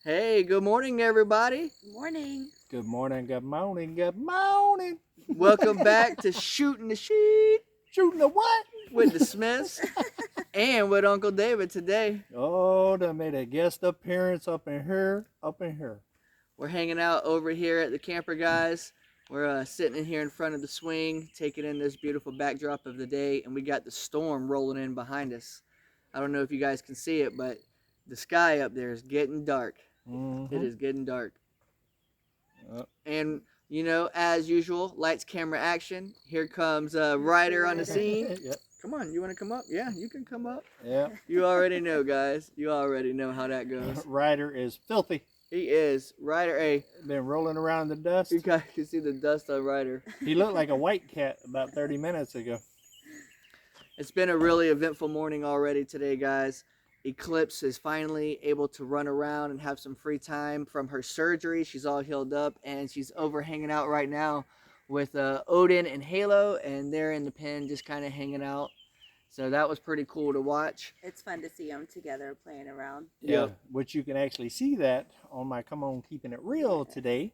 Hey, good morning, everybody. Good morning. Good morning, good morning, good morning. Welcome back to Shooting the Sheet Shooting the what? with the Smiths and with Uncle David today. Oh, they made a guest appearance up in here, We're hanging out over here at the camper, guys. We're sitting in here in front of the swing, taking in this beautiful backdrop of the day, and we got the storm rolling in behind us. I don't know if you guys can see it, but the sky up there is getting dark. Mm-hmm. It is getting dark. Yep. And, you know, as usual, lights, camera, action. Here comes Ryder on the scene. Yep. Come on, you want to come up? Yeah, you can come up. Yeah. You already know, guys. You already know how that goes. Ryder is filthy. He is. Ryder, hey. Been rolling around in the dust. You guys can see the dust on Ryder. He looked like a white cat about 30 minutes ago. It's been a really eventful morning already today, guys. Eclipse is finally able to run around and have some free time from her surgery. She's all healed up, and she's over hanging out right now with Odin and Halo, and they're in the pen just kind of hanging out. So that was pretty cool to watch. It's fun to see them together playing around. Yeah, Yep. which you can actually see that on my Come On Keeping It Real today,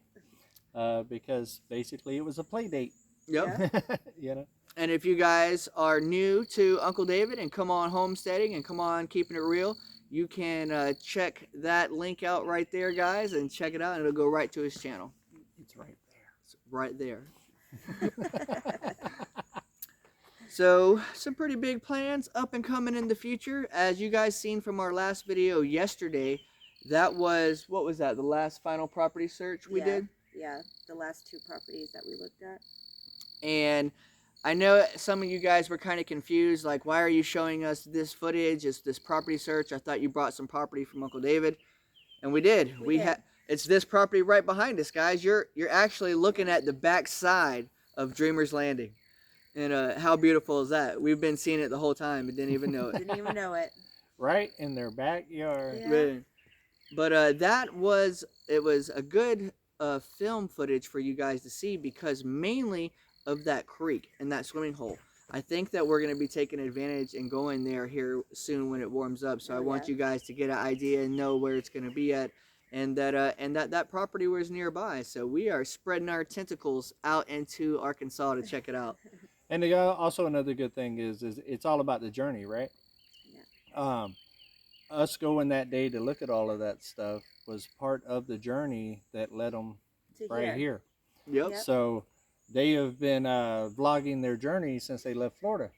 because basically it was a play date. Yep. You know. And if you guys are new to Uncle David and come on homesteading and come on keeping it real, you can check that link out right there, guys, and check it out, and it'll go right to his channel. It's right there. It's right there. So, some pretty big plans up and coming in the future. As you guys seen from our last video yesterday, that was, what was that, the last final property search we did? Yeah, the last two properties that we looked at. And I know some of you guys were kind of confused, like, why are you showing us this footage? It's this property search. I thought you brought some property from Uncle David. And we did. We did. It's this property right behind us, guys. You're actually looking at the back side of Dreamer's Landing. And how beautiful is that? We've been seeing it the whole time and didn't even know it. Didn't even know it. Right in their backyard. Yeah. Man. But it was a good film footage for you guys to see, because mainly of that creek and that swimming hole. I think that we're going to be taking advantage and going there here soon when it warms up. So I want you guys to get an idea and know where it's going to be at, and that property was nearby. So we are spreading our tentacles out into Arkansas to check it out. And also another good thing is it's all about the journey, right? Yeah. Us going that day to look at all of that stuff was part of the journey that led them To right here. Yep. Yep. So they have been vlogging their journey since they left Florida,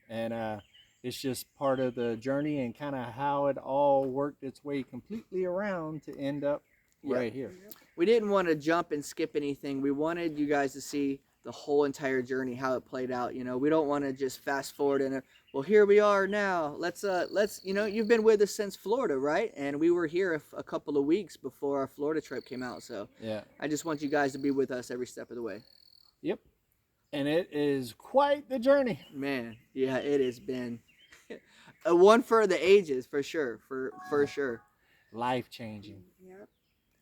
and it's just part of the journey and kind of how it all worked its way completely around to end up right here. We didn't want to jump and skip anything. We wanted you guys to see the whole entire journey, how it played out. You know, we don't want to just fast forward and well, here we are now. Let's you know, you've been with us since Florida, right? And we were here a couple of weeks before our Florida trip came out. So Yeah. I just want you guys to be with us every step of the way. Yep. And it is quite the journey. Man, yeah, it has been a one for the ages, for sure, for sure. Life changing. Yep.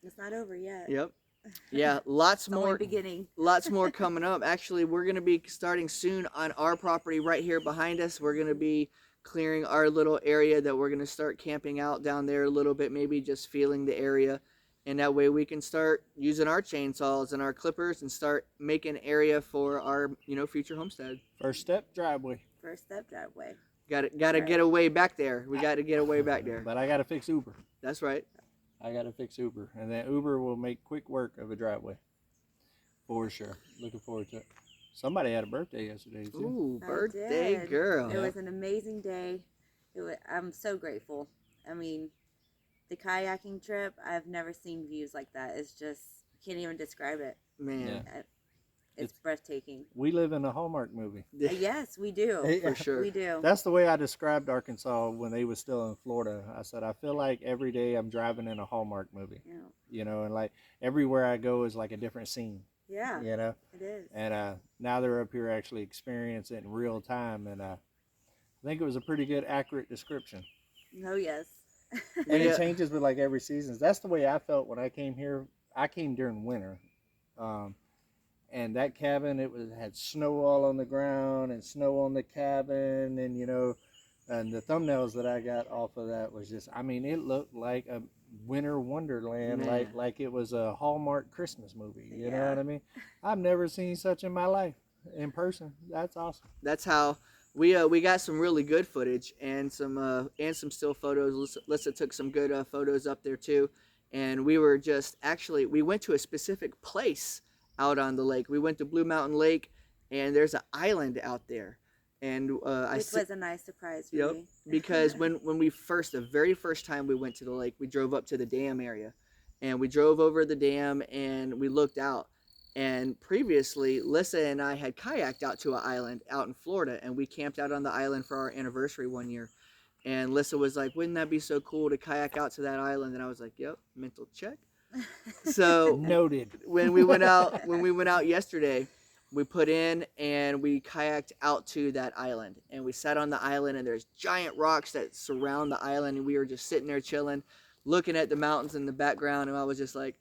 It's not over yet. Yep. Yeah, lots It's only more. beginning. Lots more coming up. Actually, we're going to be starting soon on our property right here behind us. We're going to be clearing our little area that we're going to start camping out down there a little bit, maybe just feeling the area. And that way we can start using our chainsaws and our clippers and start making area for our, you know, future homestead. First step, driveway. First step driveway. Got to Right. get away back there. We got to get away back there. But I got to fix Uber. That's right. I got to fix Uber. And then Uber will make quick work of a driveway. For sure. Looking forward to it. Somebody had a birthday yesterday, too. Ooh, I birthday did. girl. It was an amazing day. I'm so grateful. I mean, the kayaking trip, I've never seen views like that. It's just, can't even describe it. Man, Yeah. It's breathtaking. We live in a Hallmark movie. Yes, we do. for sure. We do. That's the way I described Arkansas when they was still in Florida. I said, I feel like every day I'm driving in a Hallmark movie, Yeah. you know, and like everywhere I go is like a different scene, Yeah, you know, it is. and now they're up here actually experiencing it in real time. And I think it was a pretty good, accurate description. Oh, yes. And Yeah. it changes with like every season. That's the way I felt when I came here. I came during winter. And that cabin, had snow all on the ground and snow on the cabin, and you know, and the thumbnails that I got off of that was just, I mean, it looked like winter wonderland, Man. like it was a Hallmark Christmas movie. You know Yeah. what I mean? I've never seen such in my life in person. That's awesome. That's how we got some really good footage and some still photos. Lissa took some good photos up there too, and we were just actually we went to a specific place out on the lake. We went to Blue Mountain Lake, and there's an island out there, and Which was a nice surprise for Yep. me. Because when we the very first time we went to the lake, we drove up to the dam area, and we drove over the dam and we looked out. And previously, Lissa and I had kayaked out to an island out in Florida, and we camped out on the island for our anniversary one year. And Lissa was like, "Wouldn't that be so cool to kayak out to that island?" And I was like, "Yep, mental check." So Noted. when we went out yesterday, we put in and we kayaked out to that island, and we sat on the island, and there's giant rocks that surround the island, and we were just sitting there chilling, looking at the mountains in the background, and I was just like,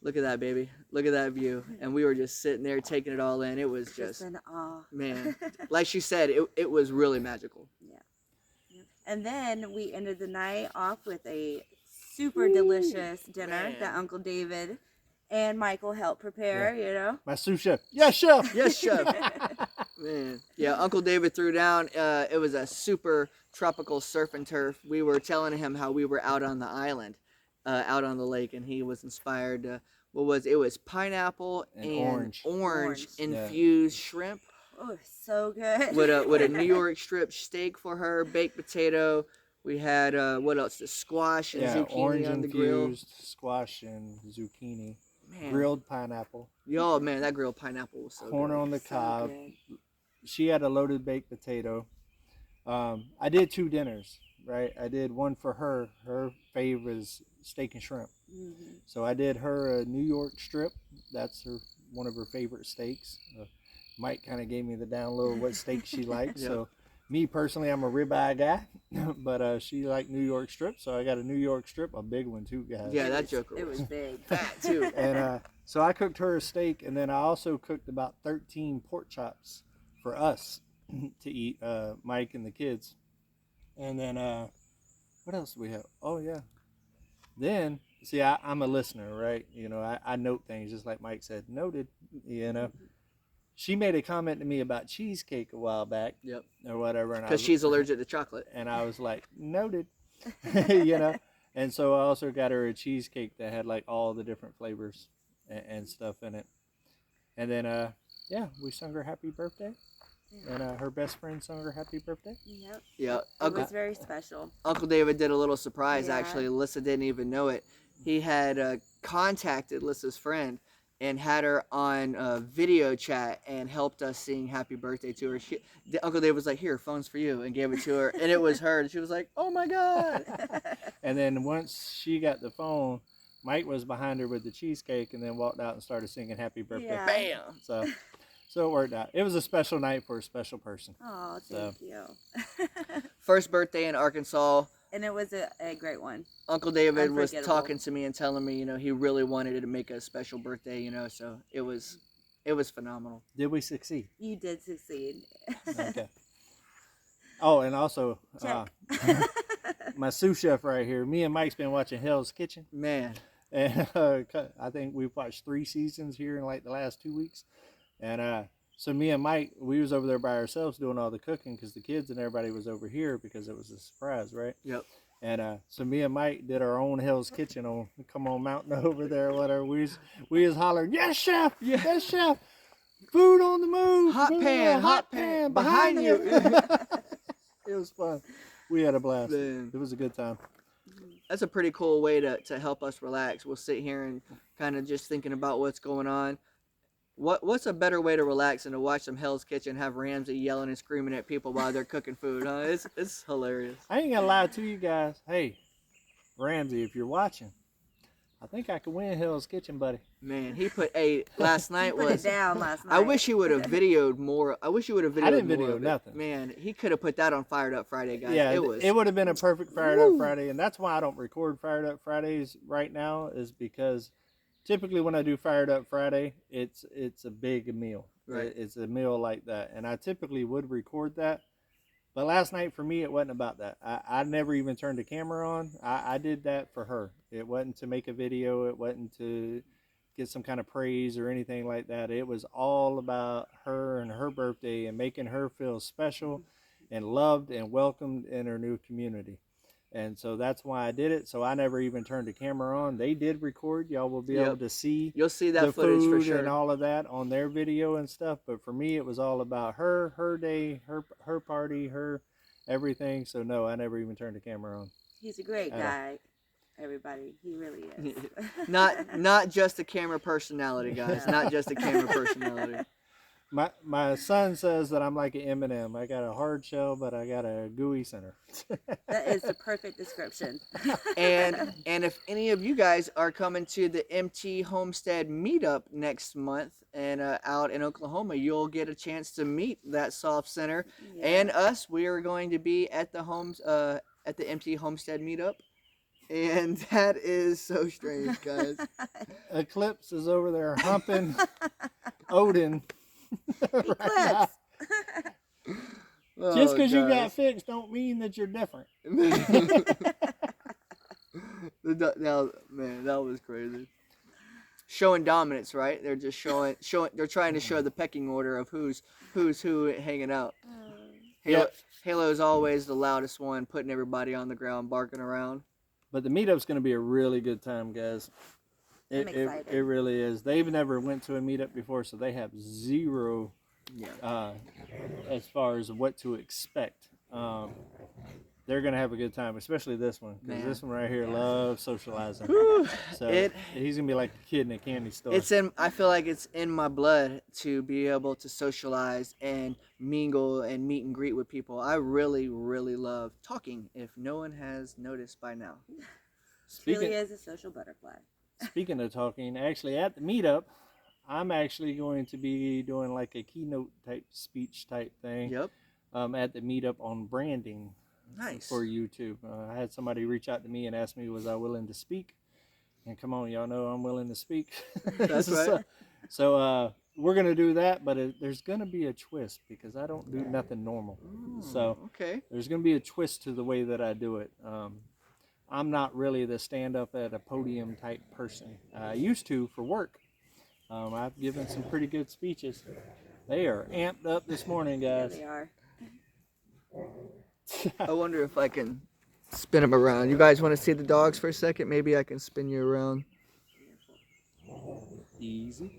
look at that, baby, look at that view. And we were just sitting there taking it all in. It was just in awe. man, like she said, it was really magical. Yeah. And then we ended the night off with a super delicious dinner man. that Uncle David and Michael helped prepare, you know. My sous chef. Yes, chef. Yes, chef. Man, yeah, Uncle David threw down. It was a super tropical surf and turf. We were telling him how we were out on the island, out on the lake, and he was inspired. It was pineapple and orange infused shrimp. Oh, so good. with a New York strip steak for her, baked potato. We had what else? The squash and zucchini orange on the grill. infused squash and zucchini. Man. Grilled pineapple. Yo, man, that grilled pineapple was so Corn good. on the So cob. good. She had a loaded baked potato. I did 2 dinners, right? I did one for her. Her favorite is steak and shrimp. Mm-hmm. So I did her a New York strip. That's one of her favorite steaks. Mike kind of gave me the down low of what steak she likes. Yep. So me personally, I'm a ribeye guy, but she liked New York strip. So I got a New York strip, a big one too, guys. Yeah, that joker It was was big. fat too. And so I cooked her a steak, and then I also cooked about 13 pork chops for us to eat, Mike and the kids. And then what else do we have? Oh yeah. Then see, I'm a listener, right? You know, I note things just like Mike said. Noted. You know, she made a comment to me about cheesecake a while back. Yep. Or whatever. Because she's allergic to chocolate. And I was like, noted. You know. And so I also got her a cheesecake that had like all the different flavors and stuff in it. And then yeah, we sung her happy birthday. And her best friend sung her happy birthday. Yep. Yeah. It was very special. Uncle David did a little surprise, Yeah. actually. Alyssa didn't even know it. He had contacted Alyssa's friend and had her on video chat and helped us sing happy birthday to her. Uncle David was like, here, phone's for you, and gave it to her. And it was her. And she was like, oh, my God. And then once she got the phone, Mike was behind her with the cheesecake and then walked out and started singing happy birthday. Yeah. Bam. So it worked out. It was a special night for a special person. Oh, So. thank you. First birthday in Arkansas. And it was a great one. Uncle David was Unforgettable. talking to me and telling me, you know, he really wanted to make a special birthday, you know, so it was phenomenal. Did we succeed? You did succeed. Okay. Oh, and also, Check. my sous chef right here, me and Mike's been watching Hell's Kitchen. Man. And I think we've watched 3 seasons here in like the last 2 weeks. And so me and Mike, we was over there by ourselves doing all the cooking because the kids and everybody was over here because it was a surprise, right? Yep. And so me and Mike did our own Hell's Kitchen on Come On Mountain over there, whatever. We was hollering, yes, chef, yes, chef, food on the move, Hot pan, behind you. It was fun. We had a blast. Man. It was a good time. That's a pretty cool way to help us relax. We'll sit here and kind of just thinking about what's going on. What's a better way to relax than to watch some Hell's Kitchen, have Ramsay yelling and screaming at people while they're cooking food? Huh? It's hilarious. I ain't gonna lie to you guys. Hey, Ramsay, if you're watching, I think I could win Hell's Kitchen, buddy. Man, he put last night Put was. it down last night. I wish he would have videoed more. I wish he would have videoed I didn't more video of it. nothing. Man, he could have put that on Fired Up Friday, guys. Yeah, it would have been a perfect Fired Woo. Up Friday, and that's why I don't record Fired Up Fridays right now. Is because typically when I do Fired Up Friday, it's a big meal. Right. It's a meal like that, and I typically would record that. But last night for me, it wasn't about that. I never even turned the camera on. I did that for her. It wasn't to make a video. It wasn't to get some kind of praise or anything like that. It was all about her and her birthday and making her feel special and loved and welcomed in her new community. And so that's why I did it. So I never even turned the camera on. They did record. Y'all will be able to see. You'll see that the footage for food sure. and all of that on their video and stuff. But for me, it was all about her, her day, her party, her everything. So no, I never even turned the camera on. He's a great guy, everybody. He really is. Not just a camera personality, guys. Yeah. Not just a camera personality. My son says that I'm like an M&M. I got a hard shell, but I got a gooey center. That is the perfect description. And if any of you guys are coming to the MT Homestead Meetup next month and out in Oklahoma, you'll get a chance to meet that soft center and us. We are going to be at the MT Homestead Meetup, and that is so strange, guys. Eclipse is over there humping Odin. Right now. Just because you got fixed don't mean that you're different. Now, man, that was crazy. Showing dominance, right? They're just showing. They're trying to show the pecking order of who's who hanging out. Halo's always the loudest one, putting everybody on the ground, barking around. But the meetup's going to be a really good time, guys. I'm excited. It really is. They've never went to a meetup before, so they have zero as far as what to expect. They're going to have a good time, especially this one, because this one right here loves socializing. So he's going to be like a kid in a candy store. I feel like it's in my blood to be able to socialize and mingle and meet and greet with people. I really, really love talking, if no one has noticed by now. Really is a social butterfly. Speaking of talking, actually at the meetup, I'm actually going to be doing like a keynote type speech type thing. Yep. At the meetup on branding. Nice. For YouTube. I had somebody reach out to me and ask me, was I willing to speak? And come on, y'all know I'm willing to speak. That's right. So we're going to do that, but there's going to be a twist because I don't do nothing normal. So there's going to be a twist to the way that I do it. I'm not really the stand-up at a podium type person. I used to for work. I've given some pretty good speeches. They are amped up this morning, guys. Yeah, they are. I wonder if I can spin them around. You guys want to see the dogs for a second? Maybe I can spin you around. Easy.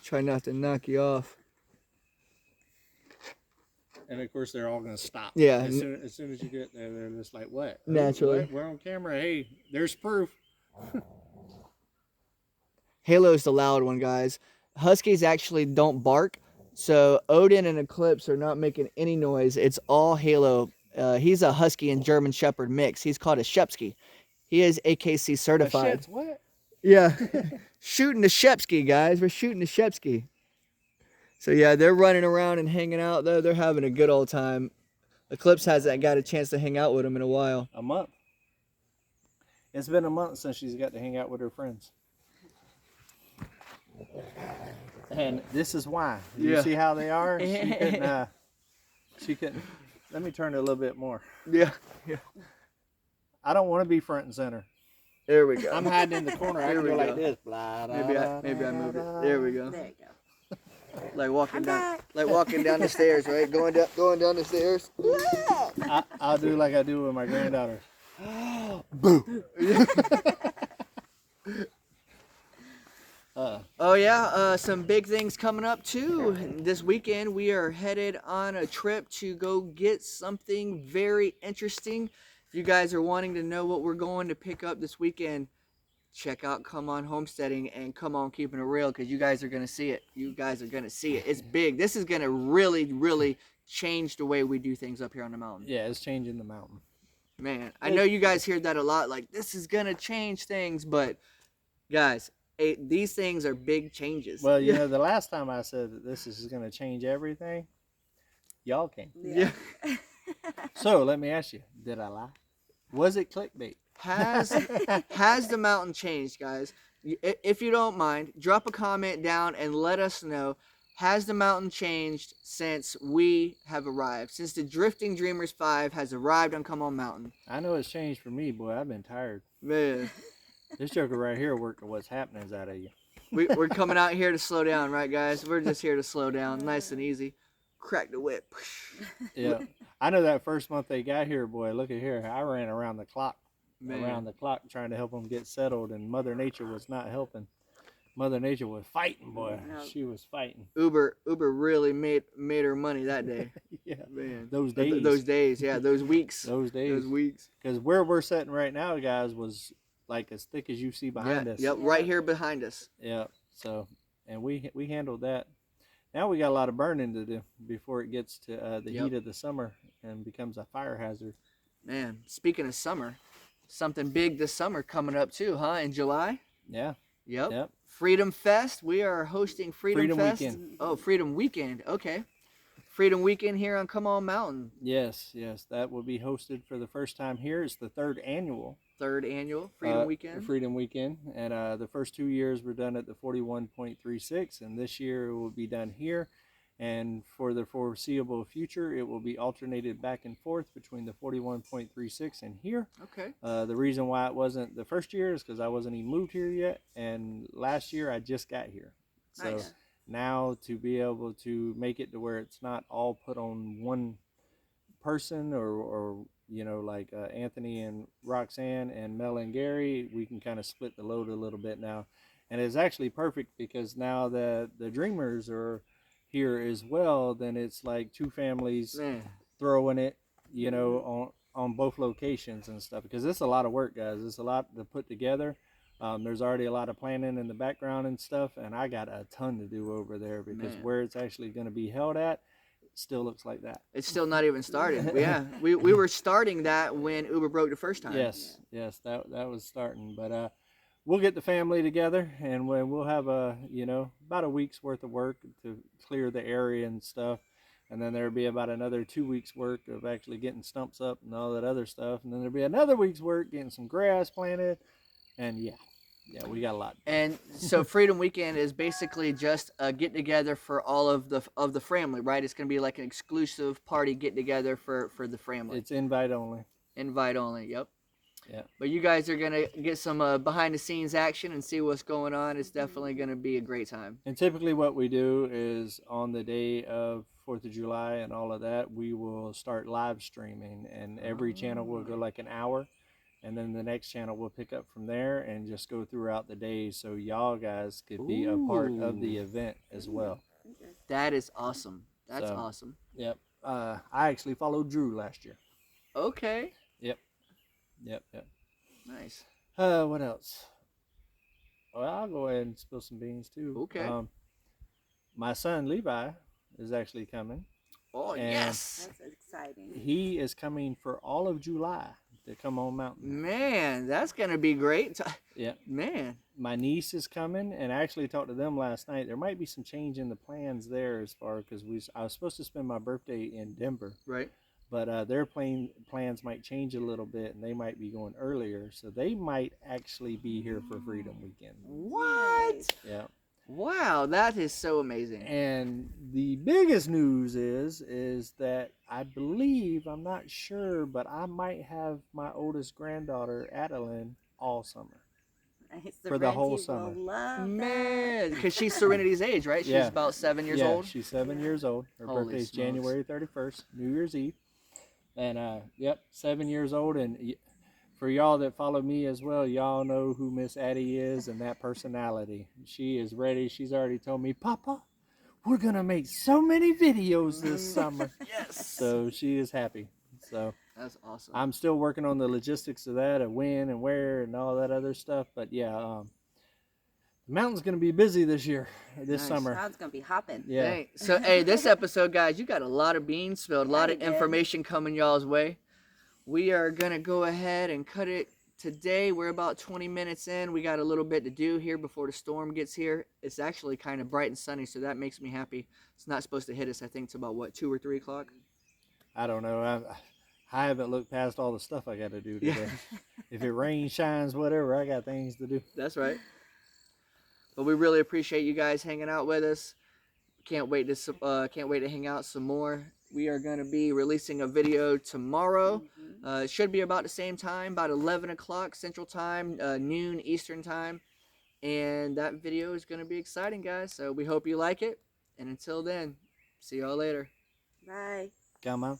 Try not to knock you off. And of course, they're all going to stop. Yeah. As soon as you get there, they're just like, what? Naturally. What? We're on camera. Hey, there's proof. Halo's the loud one, guys. Huskies actually don't bark. So Odin and Eclipse are not making any noise. It's all Halo. He's a Husky and German Shepherd mix. He's called a Shepsky. He is AKC certified. What? Yeah. Shooting the Shepsky, guys. We're shooting the Shepsky. So yeah, they're running around and hanging out. They're having a good old time. Eclipse hasn't got a chance to hang out with them in a while. A month. It's been a month since she's got to hang out with her friends. And this is why. You see how they are? She couldn't. Let me turn it a little bit more. Yeah. I don't want to be front and center. There we go. I'm hiding in the corner. I can go like this. Maybe I moved it. There we go. There you go. Like walking down the stairs, right? Going down the stairs. I'll do like I do with my granddaughter. Boo. Some big things coming up too. This weekend we are headed on a trip to go get something very interesting. If you guys are wanting to know what we're going to pick up this weekend, check out Come On Homesteading and Come On Keeping It Real, because you guys are going to see it. It's big. This is going to really, really change the way we do things up here on the mountain. Yeah, it's changing the mountain. Man, I know you guys hear that a lot, like, this is going to change things, but guys, these things are big changes. Well, you know, the last time I said that this is going to change everything, y'all came. Yeah. So, let me ask you, did I lie? Was it clickbait? Has the mountain changed, guys? If you don't mind, drop a comment down and let us know. Has the mountain changed since we have arrived? Since the Drifting Dreamers 5 has arrived on Come On Mountain? I know it's changed for me, boy. I've been tired. Man, This joker right here worked what's happenings out of you. We're coming out here to slow down, right, guys? We're just here to slow down, nice and easy. Crack the whip. Yeah, I know that first month they got here, boy. Look at here, I ran around the clock, Man. trying to help them get settled, and Mother Nature was not helping. Mother Nature was fighting, boy. No. She was fighting. Uber really made her money that day. Yeah, Man. those days. Those days, yeah, those weeks. Those days. Those weeks. Because where we're sitting right now, guys, was like as thick as you see behind us. Yep, right here behind us. Yeah. So, and we handled that. Now we got a lot of burning to do before it gets to the heat of the summer and becomes a fire hazard. Man, speaking of summer, something big this summer coming up too, huh? In July. Yeah. Yep. Freedom Fest. We are hosting Freedom Fest. Weekend. Oh, Freedom Weekend. Okay. Freedom Weekend here on Come On Mountain. Yes, that will be hosted for the first time here. It's the third annual Freedom Weekend. Freedom Weekend, and the first 2 years were done at the 41.36, and this year it will be done here. And for the foreseeable future, it will be alternated back and forth between the 41.36 and here. Okay. The reason why it wasn't the first year is because I wasn't even moved here yet, and last year I just got here. So Nice. now to be able to make it to where it's not all put on one person or you know, like Anthony and Roxanne and Mel and Gary, we can kind of split the load a little bit now. And it's actually perfect because now that the Dreamers are here as well, then it's like two families Man. throwing it, you know, on both locations and stuff, because it's a lot of work, guys. It's a lot to put together. There's already a lot of planning in the background and stuff, and I got a ton to do over there because where it's actually going to be held at still looks like that. It's still not even started. Yeah, we were starting that when Uber broke the first time. Yes, that was starting, but we'll get the family together, and we'll have about a week's worth of work to clear the area and stuff, and then there'll be about another 2 weeks work of actually getting stumps up and all that other stuff, and then there'll be another week's work getting some grass planted, and yeah, we got a lot. And so Freedom Weekend is basically just a get together for all of the family, right? It's gonna be like an exclusive party get together for the family. It's invite only. Invite only. Yep. Yeah. But you guys are gonna get some behind the scenes action and see what's going on. It's definitely gonna be a great time. And typically what we do is on the day of 4th of July and all of that, we will start live streaming, and every channel will go like an hour, and then the next channel will pick up from there and just go throughout the day, so y'all guys could be a part of the event as well. That is awesome. That's So, awesome. Yep. I actually followed Drew last year. Okay. Yep. Nice. What else? Well, I'll go ahead and spill some beans too. Okay. My son Levi is actually coming. Oh, And- yes. That's exciting. He is coming for all of July to come on mountain. Man, that's going to be great. Yeah. Man. My niece is coming, and I actually talked to them last night. There might be some change in the plans there as far because I was supposed to spend my birthday in Denver, Right. but their plans might change a little bit, and they might be going earlier, so they might actually be here for Freedom Weekend. What? Yeah. Wow, that is so amazing. And the biggest news is that I believe, I'm not sure, but I might have my oldest granddaughter, Adeline, all summer. For the whole summer. Man, because she's Serenity's age, right? She's Yeah. about 7 years Yeah, old. she's 7 years old. Her Holy birthday's smokes. January 31st, New Year's Eve. And, 7 years old. And for y'all that follow me as well, y'all know who Miss Addie is and that personality. She is ready. She's already told me, Papa, we're going to make so many videos this summer. Yes. So she is happy. So That's awesome. I'm still working on the logistics of that, of when and where and all that other stuff. But yeah, the mountain's going to be busy this Nice. summer. Cloud's gonna be hopping. Yeah. Hey, so, hey, this episode, guys, you got a lot of beans spilled, a lot of Yeah, we did. information coming y'all's way. We are going to go ahead and cut it today. We're about 20 minutes in. We got a little bit to do here before the storm gets here. It's actually kind of bright and sunny, so that makes me happy. It's not supposed to hit us, I think, till about, what, 2 or 3 o'clock? I don't know. I haven't looked past all the stuff I got to do today. Yeah. If it rains, shines, whatever, I got things to do. That's right. But we really appreciate you guys hanging out with us. can't wait to hang out some more. We are going to be releasing a video tomorrow. It should be about the same time, about 11 o'clock Central Time, noon Eastern Time. And that video is going to be exciting, guys. So we hope you like it. And until then, see y'all later. Bye. Come on.